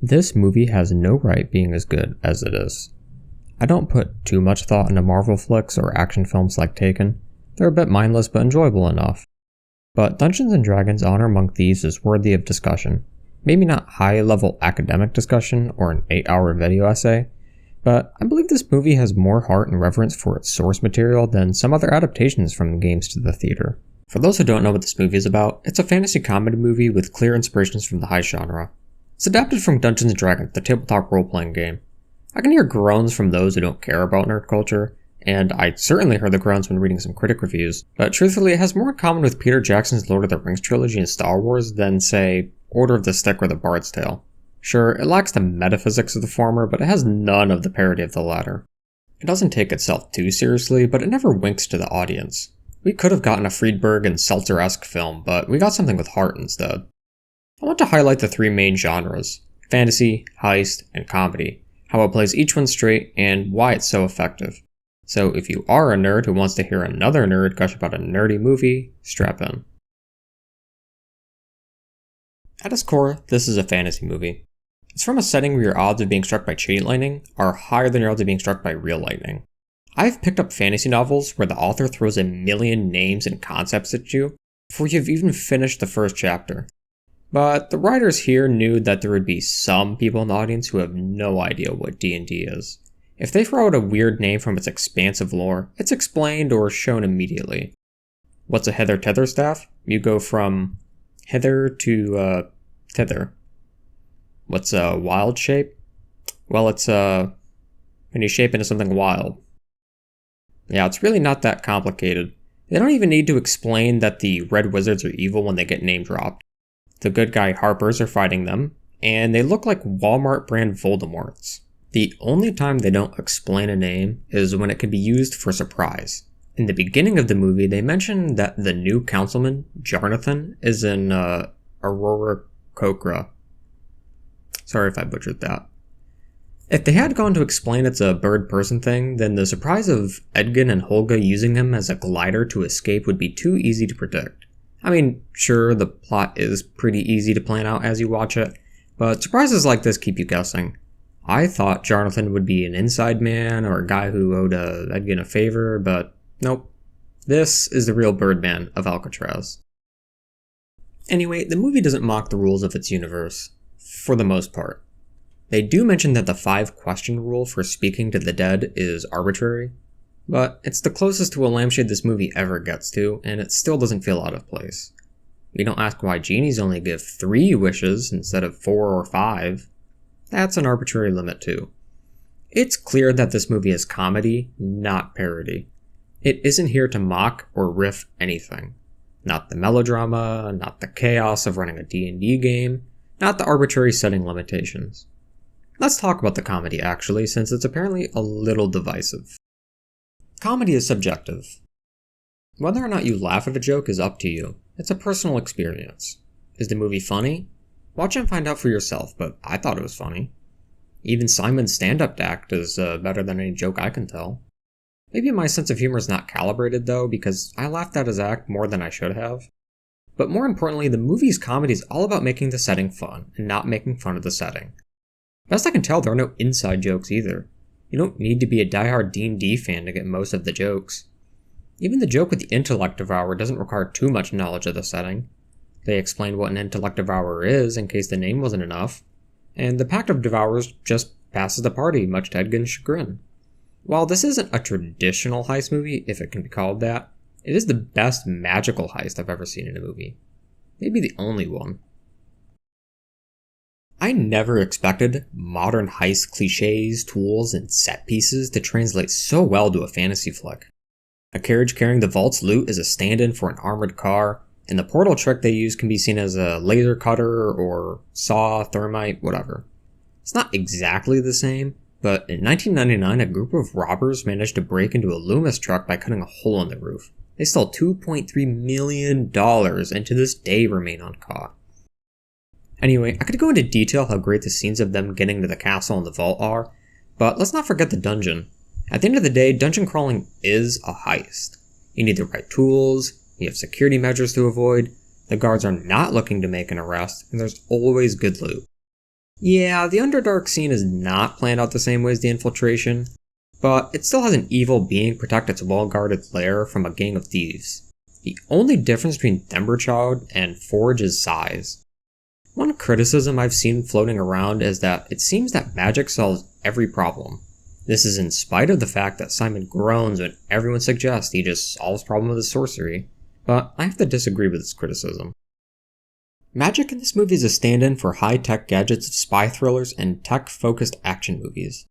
This movie has no right being as good as it is. I don't put too much thought into Marvel flicks or action films like Taken. They're a bit mindless but enjoyable enough. But Dungeons & Dragons Honor Among Thieves is worthy of discussion. Maybe not high-level academic discussion or an 8-hour video essay, but I believe this movie has more heart and reverence for its source material than some other adaptations from the games to the theater. For those who don't know what this movie is about, it's a fantasy comedy movie with clear inspirations from the Heist genre. It's adapted from Dungeons & Dragons, the tabletop role-playing game. I can hear groans from those who don't care about nerd culture, and I certainly heard the groans when reading some critic reviews, but truthfully it has more in common with Peter Jackson's Lord of the Rings trilogy and Star Wars than, say, Order of the Stick or The Bard's Tale. Sure, it lacks the metaphysics of the former, but it has none of the parody of the latter. It doesn't take itself too seriously, but it never winks to the audience. We could have gotten a Friedberg and Seltzer-esque film, but we got something with heart instead. I want to highlight the three main genres: fantasy, heist, and comedy, how it plays each one straight, and why it's so effective. So if you are a nerd who wants to hear another nerd gush about a nerdy movie, strap in. At its core, this is a fantasy movie. It's from a setting where your odds of being struck by chain lightning are higher than your odds of being struck by real lightning. I've picked up fantasy novels where the author throws a million names and concepts at you before you've even finished the first chapter. But the writers here knew that there would be some people in the audience who have no idea what D&D is. If they throw out a weird name from its expansive lore, it's explained or shown immediately. What's a hither tether staff? You go from hither to tether. What's a wild shape? Well, it's when you shape into something wild. Yeah, it's really not that complicated. They don't even need to explain that the red wizards are evil when they get name dropped. The good guy Harpers are fighting them, and they look like Walmart brand Voldemorts. The only time they don't explain a name is when it can be used for surprise. In the beginning of the movie, they mention that the new councilman, Jarnathan, is in Aurora Kokra. Sorry if I butchered that. If they had gone to explain it's a bird-person thing, then the surprise of Edgin and Holga using him as a glider to escape would be too easy to predict. I mean, sure, the plot is pretty easy to plan out as you watch it, but surprises like this keep you guessing. I thought Jonathan would be an inside man or a guy who owed Edgin a favor, but nope. This is the real Birdman of Alcatraz. Anyway, the movie doesn't mock the rules of its universe, for the most part. They do mention that the 5-question rule for speaking to the dead is arbitrary, but it's the closest to a lampshade this movie ever gets to, and it still doesn't feel out of place. We don't ask why genies only give 3 wishes instead of 4 or 5. That's an arbitrary limit too. It's clear that this movie is comedy, not parody. It isn't here to mock or riff anything. Not the melodrama, not the chaos of running a D&D game, not the arbitrary setting limitations. Let's talk about the comedy actually, since it's apparently a little divisive. Comedy is subjective. Whether or not you laugh at a joke is up to you. It's a personal experience. Is the movie funny? Watch and find out for yourself, but I thought it was funny. Even Simon's stand-up act is better than any joke I can tell. Maybe my sense of humor is not calibrated though, because I laughed at his act more than I should have. But more importantly, the movie's comedy is all about making the setting fun, and not making fun of the setting. Best I can tell, there are no inside jokes either. You don't need to be a diehard D&D fan to get most of the jokes. Even the joke with the intellect devourer doesn't require too much knowledge of the setting. They explain what an intellect devourer is in case the name wasn't enough, and the pact of devourers just passes the party, much to Edgin's chagrin. While this isn't a traditional heist movie, if it can be called that, it is the best magical heist I've ever seen in a movie. Maybe the only one. I never expected modern heist cliches, tools, and set pieces to translate so well to a fantasy flick. A carriage carrying the vault's loot is a stand-in for an armored car, and the portal trick they use can be seen as a laser cutter or saw, thermite, whatever. It's not exactly the same, but in 1999 a group of robbers managed to break into a Loomis truck by cutting a hole in the roof. They stole $2.3 million and to this day remain uncaught. Anyway, I could go into detail how great the scenes of them getting to the castle and the vault are, but let's not forget the dungeon. At the end of the day, dungeon crawling is a heist. You need the right tools, you have security measures to avoid, the guards are not looking to make an arrest, and there's always good loot. Yeah, the Underdark scene is not planned out the same way as the infiltration, but it still has an evil being protect its well-guarded lair from a gang of thieves. The only difference between Themberchild and Forge is size. One criticism I've seen floating around is that it seems that magic solves every problem. This is in spite of the fact that Simon groans when everyone suggests he just solves problems with his sorcery, but I have to disagree with this criticism. Magic in this movie is a stand-in for high-tech gadgets of spy thrillers and tech-focused action movies.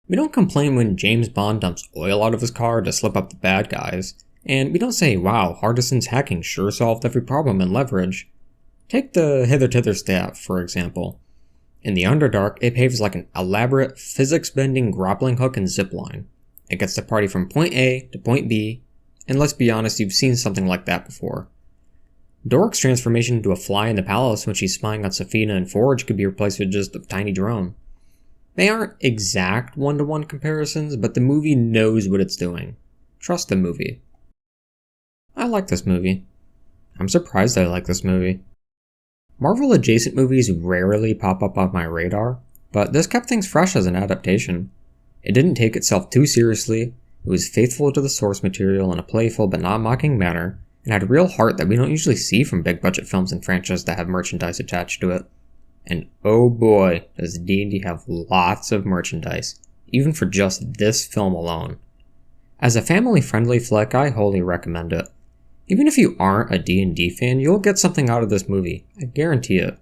We don't complain when James Bond dumps oil out of his car to slip up the bad guys, and we don't say, wow, Hardison's hacking sure solved every problem in Leverage. Take the Hither-Tither staff, for example. In the Underdark, it behaves like an elaborate, physics-bending grappling hook and zipline. It gets the party from point A to point B, and let's be honest, you've seen something like that before. Doric's transformation into a fly in the palace when she's spying on Safina and Forge could be replaced with just a tiny drone. They aren't exact one-to-one comparisons, but the movie knows what it's doing. Trust the movie. I like this movie. I'm surprised I like this movie. Marvel-adjacent movies rarely pop up on my radar, but this kept things fresh as an adaptation. It didn't take itself too seriously, it was faithful to the source material in a playful but not mocking manner, and had a real heart that we don't usually see from big-budget films and franchises that have merchandise attached to it. And oh boy, does D&D have lots of merchandise, even for just this film alone. As a family-friendly flick, I wholly recommend it. Even if you aren't a D&D fan, you'll get something out of this movie, I guarantee it.